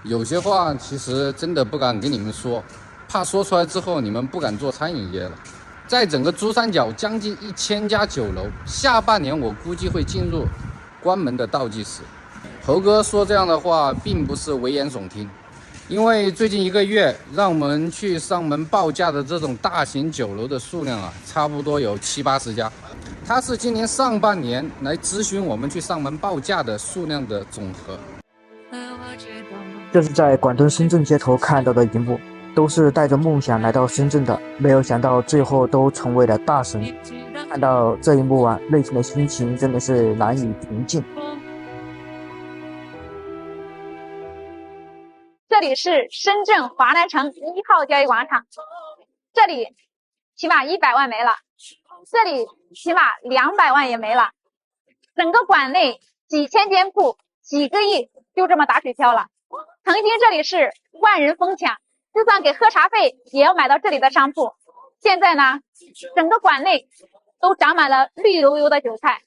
有些话其实真的不敢跟你们说，怕说出来之后你们不敢做餐饮业了。在整个珠三角将近1000家酒楼，下半年我估计会进入关门的倒计时。猴哥说这样的话并不是危言耸听，因为最近1个月让我们去上门报价的这种大型酒楼的数量差不多有70-80家。它是今年上半年来咨询我们去上门报价的数量的总和。这是在广东深圳街头看到的一幕，都是带着梦想来到深圳的，没有想到最后都成为了大神。看到这一幕内心的心情真的是难以平静。这里是深圳华南城1号交易广场，这里起码100万没了，这里起码200万也没了，整个馆内几千店铺几个亿就这么打水漂了。曾经这里是万人疯抢，就算给喝茶费也要买到这里的商铺。现在呢，整个馆内都长满了绿油油的韭菜，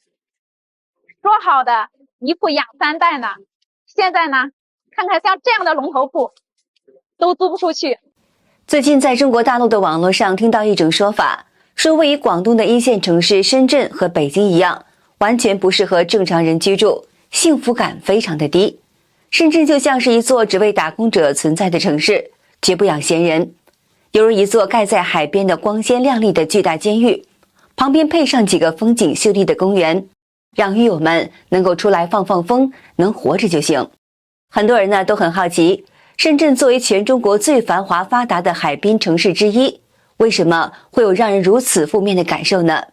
说好的一铺养3代呢，现在呢看看像这样的龙头铺都租不出去。最近在中国大陆的网络上听到一种说法，说位于广东的1线城市深圳和北京一样，完全不适合正常人居住，幸福感非常的低。深圳就像是一座只为打工者存在的城市，绝不养闲人，犹如一座盖在海边的光鲜亮丽的巨大监狱，旁边配上几个风景秀丽的公园，让狱友们能够出来放放风，能活着就行。很多人呢都很好奇，深圳作为全中国最繁华发达的海滨城市之一，为什么会有让人如此负面的感受呢？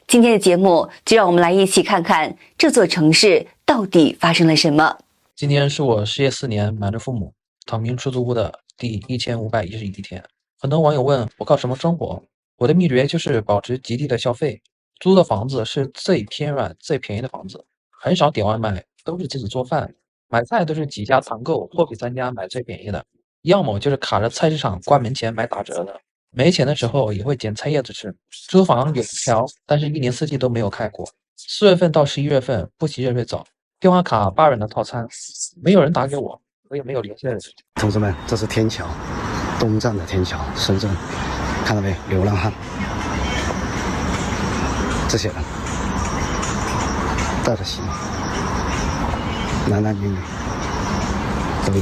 今天的节目就让我们来一起看看这座城市到底发生了什么。今天是我失业4年，瞒着父母躺平出租屋的第1511天。很多网友问我靠什么生活，我的秘诀就是保持极低的消费。租的房子是最偏软最便宜的房子，很少点外卖，都是自己做饭，买菜都是几家团购或比3家买最便宜的，要么就是卡着菜市场关门前买打折的。没钱的时候也会捡菜叶子吃。租房有条，但是1年4季都没有开过。4月份到11月份不洗热水澡，电话卡8元的套餐，没有人打给我，我也没有联系的人。同志们，这是天桥，东站的天桥，深圳，看到没？流浪汉，这些人带着行李，男男女女都有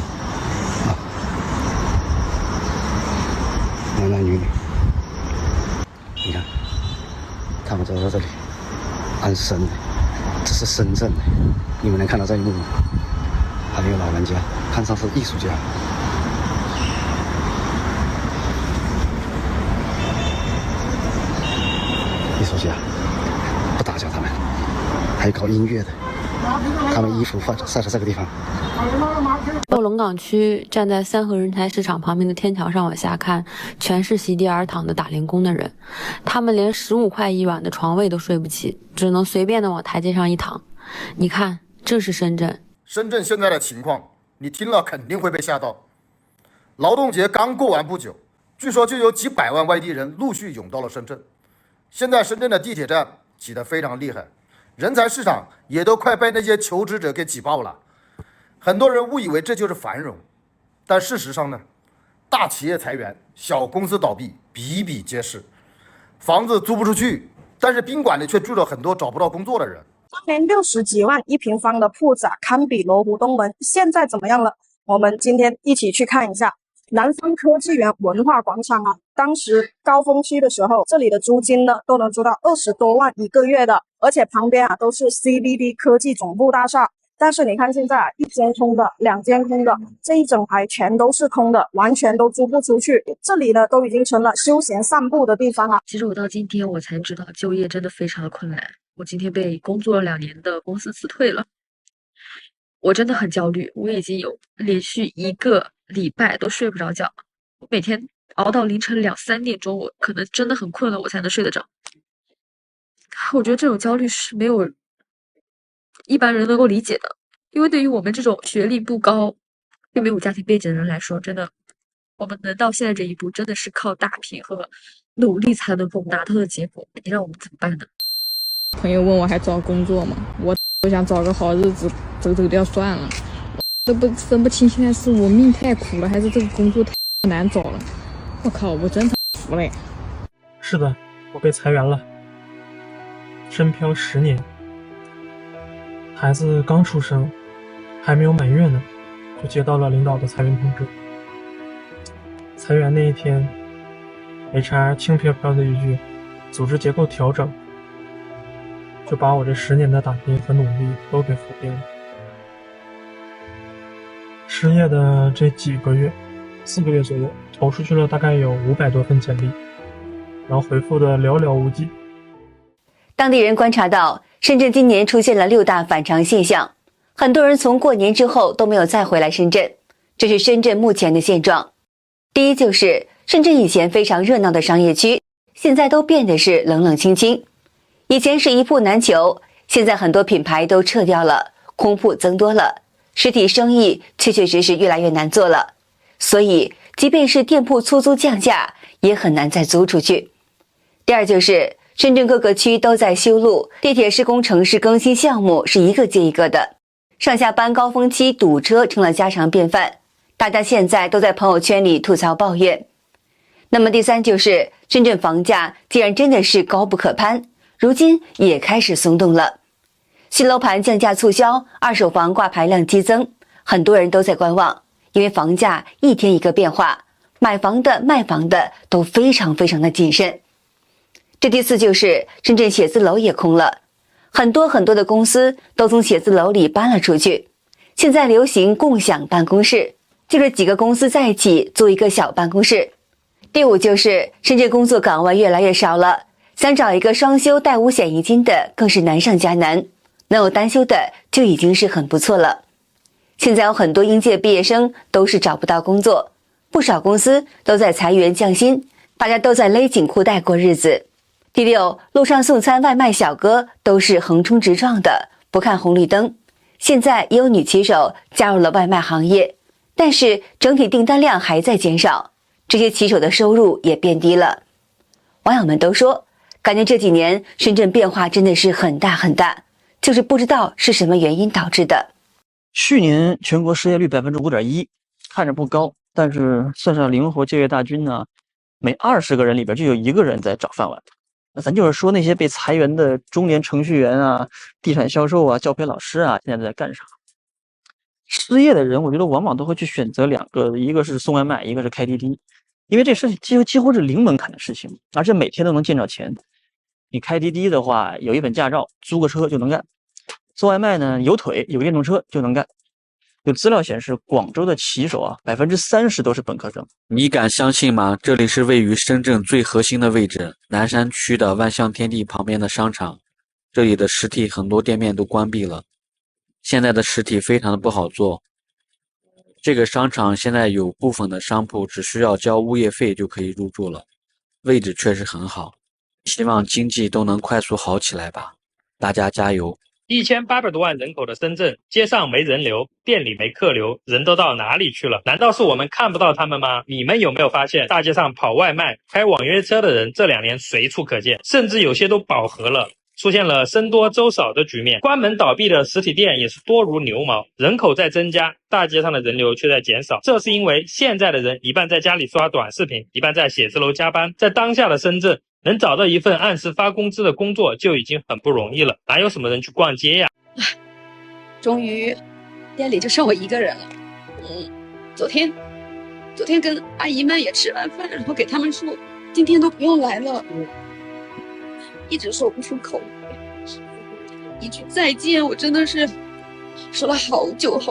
男男女女，你看，他们都在这里安身的，这是深圳的，你们能看到这一幕吗？还有老人家，看上是艺术家。艺术家不打搅他们，还有搞音乐的，他们衣服晒在这个地方。到龙岗区，站在三河人才市场旁边的天桥上往下看，全是席地而躺的打零工的人，他们连15块1晚的床位都睡不起，只能随便的往台阶上一躺。你看，这是深圳。深圳现在的情况，你听了肯定会被吓到。劳动节刚过完不久，据说就有几百万外地人陆续涌到了深圳。现在深圳的地铁站挤得非常厉害，人才市场也都快被那些求职者给挤爆了。很多人误以为这就是繁荣，但事实上呢，大企业裁员，小公司倒闭比比皆是。房子租不出去，但是宾馆里却住了很多找不到工作的人。当年60几万1平方的铺子堪比罗湖东门，现在怎么样了？我们今天一起去看一下南方科技园文化广场当时高峰期的时候，这里的租金呢都能租到20多万1个月的，而且旁边都是 CBD 科技总部大厦。但是你看现在1间空的2间空的，这一整排全都是空的，完全都租不出去。这里呢都已经成了休闲散步的地方了。其实我到今天我才知道就业真的非常的困难，我今天被工作了2年的公司辞退了，我真的很焦虑，我已经有连续1个礼拜都睡不着觉，我每天熬到凌晨2、3点钟，我可能真的很困了，我才能睡得着。我觉得这种焦虑是没有一般人能够理解的，因为对于我们这种学历不高并没有家庭背景的人来说，真的我们能到现在这一步，真的是靠打拼和努力才能够达到的结果，你让我们怎么办呢？朋友问我还找工作吗？我想找个好日子走走掉算了。都分不清现在是我命太苦了，还是这个工作太难找了。我靠，我真服了。是的，我被裁员了，深漂10年，孩子刚出生，还没有满月呢，就接到了领导的裁员通知。裁员那一天 ，HR 轻飘飘的一句“组织结构调整”，就把我这10年的打拼和努力都给否定了。失业的这几个月，4个月左右，投出去了大概有500多份简历，然后回复的寥寥无几。当地人观察到，深圳今年出现了6大反常现象，很多人从过年之后都没有再回来深圳，这是深圳目前的现状。第一就是深圳以前非常热闹的商业区，现在都变得是冷冷清清。以前是一铺难求，现在很多品牌都撤掉了，空铺增多了，实体生意确实越来越难做了。所以即便是店铺出租降价，也很难再租出去。第二就是深圳各个区都在修路，地铁施工城市更新项目是一个接一个的，上下班高峰期堵车成了家常便饭，大家现在都在朋友圈里吐槽抱怨。那么第三就是深圳房价既然真的是高不可攀，如今也开始松动了。新楼盘降价促销，二手房挂牌量激增，很多人都在观望，因为房价一天一个变化，买房的卖房的都非常的谨慎。这第四就是深圳写字楼也空了，很多的公司都从写字楼里搬了出去，现在流行共享办公室，就是几个公司在一起租一个小办公室。第五就是深圳工作岗位越来越少了，想找一个双休带5险1金的更是难上加难，能有单休的就已经是很不错了。现在有很多应届毕业生都是找不到工作，不少公司都在裁员降薪，大家都在勒紧裤带过日子。第六，路上送餐外卖小哥都是横冲直撞的，不看红绿灯。现在也有女骑手加入了外卖行业，但是整体订单量还在减少，这些骑手的收入也变低了。网友们都说，感觉这几年深圳变化真的是很大，就是不知道是什么原因导致的。去年全国失业率5.1%，看着不高，但是算上灵活就业大军呢，每20个人里边就有1个人在找饭碗。那咱就是说那些被裁员的中年程序员啊、地产销售啊、教培老师啊，现在在干啥？失业的人，我觉得往往都会去选择2个，一个是送外卖，一个是开滴滴，因为这事情几乎是零门槛的事情，而且每天都能见着钱。你开滴滴的话，有一本驾照，租个车就能干；送外卖呢，有腿有电动车就能干。有资料显示，广州的骑手啊，30%都是本科生。你敢相信吗？这里是位于深圳最核心的位置，南山区的万象天地旁边的商场，这里的实体很多店面都关闭了，现在的实体非常的不好做。这个商场现在有部分的商铺只需要交物业费就可以入住了，位置确实很好，希望经济都能快速好起来吧，大家加油。1800多万人口的深圳，街上没人流，店里没客流，人都到哪里去了？难道是我们看不到他们吗？你们有没有发现，大街上跑外卖、开网约车的人这2年随处可见，甚至有些都饱和了，出现了僧多粥少的局面。关门倒闭的实体店也是多如牛毛，人口在增加，大街上的人流却在减少。这是因为现在的人一半在家里刷短视频，一半在写字楼加班。在当下的深圳，能找到一份按时发工资的工作就已经很不容易了，哪有什么人去逛街呀？终于店里就剩我一个人了。昨天跟阿姨们也吃完饭，然后给他们说今天都不用来了，一直说不出口，一句再见我真的是说了好久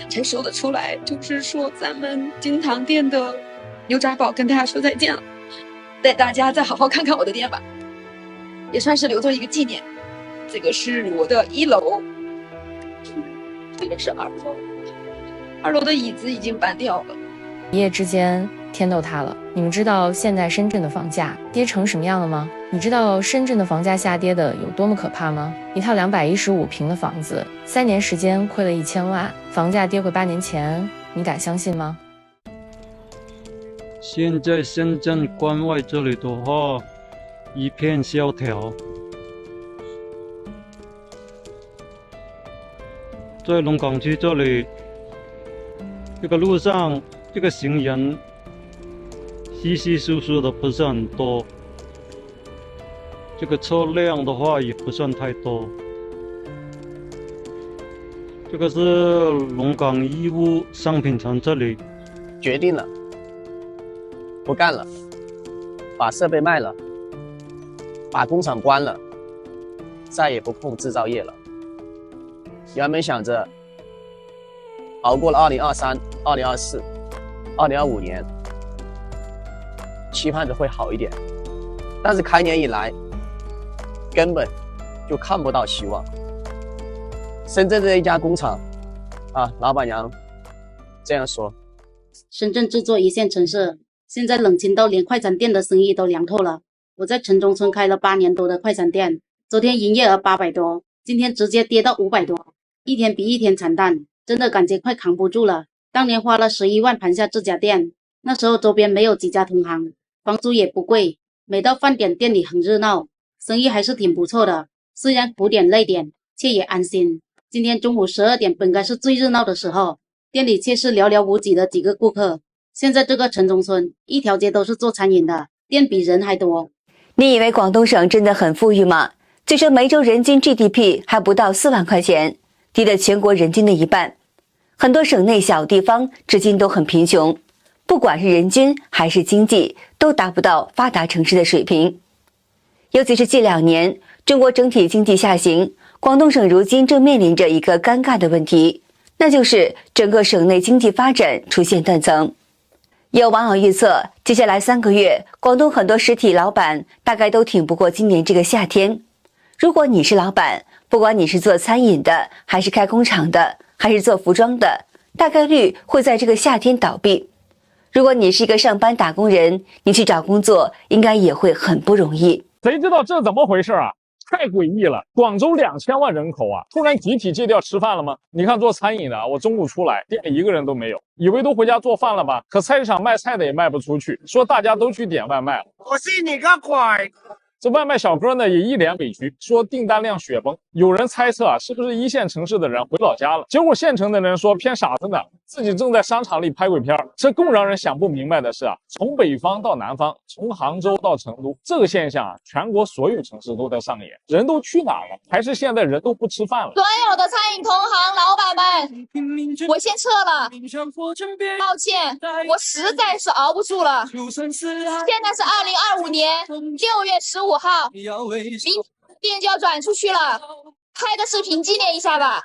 才说得出来，就是说咱们金堂店的牛杂煲跟大家说再见了，带大家再好好看看我的店吧，也算是留作一个纪念。这个是我的1楼，这个是2楼，2楼的椅子已经搬掉了。一夜之间天都塌了。你们知道现在深圳的房价跌成什么样了吗？你知道深圳的房价下跌的有多么可怕吗？一套215平的房子，3年时间亏了1000万，房价跌回8年前，你敢相信吗？现在深圳关外这里的话，一片萧条。在龙岗区这里，这个路上这个行人稀稀疏疏的不是很多，这个车辆的话也不算太多。这个是龙岗义乌商品城这里，决定了，不干了，把设备卖了，把工厂关了，再也不碰制造业了。原本想着熬过了2023、2024、2025年，期盼着会好一点，但是开年以来，根本就看不到希望。深圳这一家工厂，老板娘这样说：深圳制作一线城市，现在冷清到连快餐店的生意都凉透了。我在城中村开了8年多的快餐店，昨天营业额800多，今天直接跌到500多，一天比一天惨淡，真的感觉快扛不住了。当年花了11万盘下这家店，那时候周边没有几家同行，房租也不贵，每到饭点店里很热闹，生意还是挺不错的，虽然苦点累点，却也安心。今天中午12点本该是最热闹的时候，店里却是寥寥无几的几个顾客。现在这个城中村一条街都是做餐饮的，店比人还多。你以为广东省真的很富裕吗？据说梅州人均 GDP 还不到4万块钱，低了全国人均的一半。很多省内小地方至今都很贫穷，不管是人均还是经济，都达不到发达城市的水平。尤其是近2年，中国整体经济下行，广东省如今正面临着一个尴尬的问题，那就是整个省内经济发展出现断层。有网友预测，接下来3个月，广东很多实体老板大概都挺不过今年这个夏天。如果你是老板，不管你是做餐饮的，还是开工厂的，还是做服装的，大概率会在这个夏天倒闭。如果你是一个上班打工人，你去找工作应该也会很不容易。谁知道这怎么回事啊？太诡异了！广州2000万人口啊，突然集体戒掉吃饭了吗？你看做餐饮的，我中午出来，店里一个人都没有，以为都回家做饭了吧？可菜市场卖菜的也卖不出去，说大家都去点外卖了。我信你个鬼！这外卖小哥呢也一脸委屈，说订单量雪崩。有人猜测是不是1线城市的人回老家了？结果县城的人说偏傻子呢，自己正在商场里拍鬼片。这更让人想不明白的是从北方到南方，从杭州到成都，这个现象全国所有城市都在上演。人都去哪了？还是现在人都不吃饭了？所有的餐饮同行老板们，我先撤了，抱歉，我实在是熬不住了。现在是2025年6月15号，明店就要转出去了，拍个视频纪念一下吧。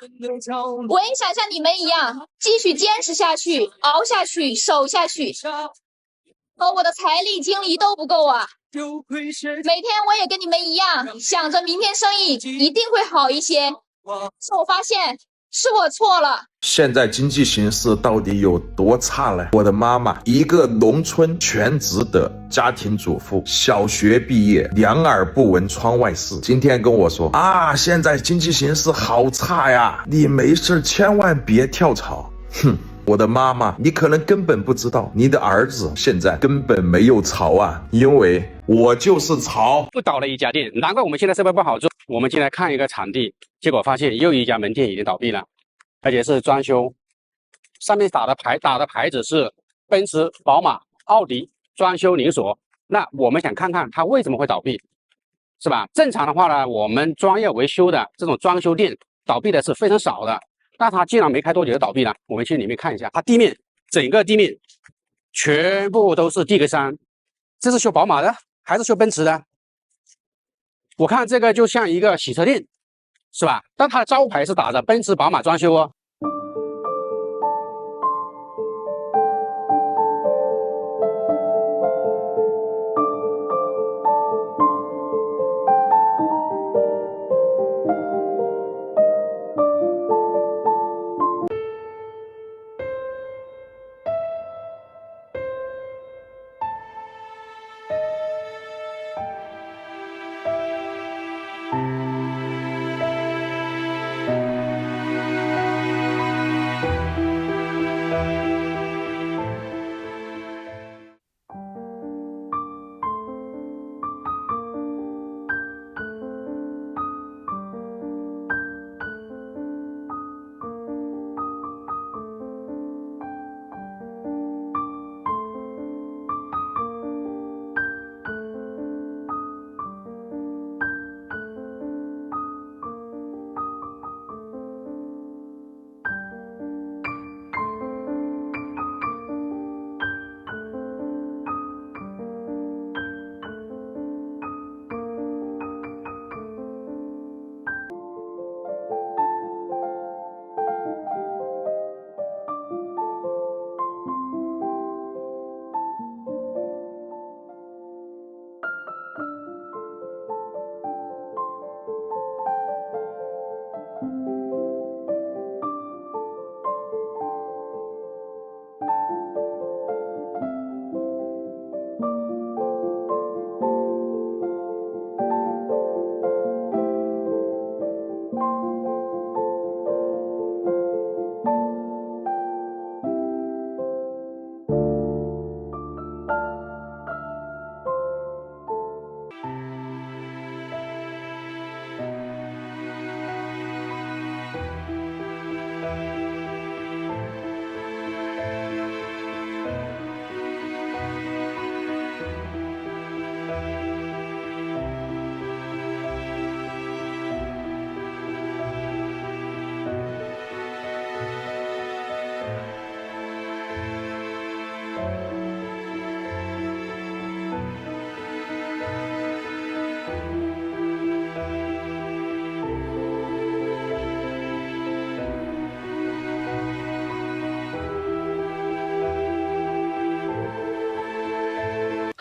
我也想像你们一样，继续坚持下去，熬下去，守下去。可我的财力精力都不够啊。每天我也跟你们一样，想着明天生意一定会好一些。可我发现是我错了。现在经济形势到底有多差呢？我的妈妈，一个农村全职的家庭主妇，小学毕业，两耳不闻窗外事。今天跟我说现在经济形势好差呀，你没事千万别跳槽。哼，我的妈妈，你可能根本不知道，你的儿子现在根本没有槽啊，因为我就是槽。不倒了一家店，难怪我们现在设备不好做。我们进来看一个场地，结果发现又一家门店已经倒闭了，而且是装修，上面打的牌子是奔驰、宝马、奥迪装修连锁。那我们想看看它为什么会倒闭，是吧？正常的话呢，我们专业维修的这种装修店倒闭的是非常少的。那它既然没开多久就倒闭了，我们去里面看一下，它整个地面全部都是地格栅，这是修宝马的还是修奔驰的？我看这个就像一个洗车店，是吧？但它的招牌是打着奔驰、宝马装修哦。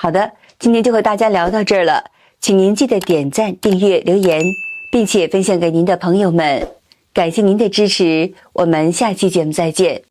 好的，今天就和大家聊到这儿了，请您记得点赞、订阅、留言，并且分享给您的朋友们。感谢您的支持，我们下期节目再见。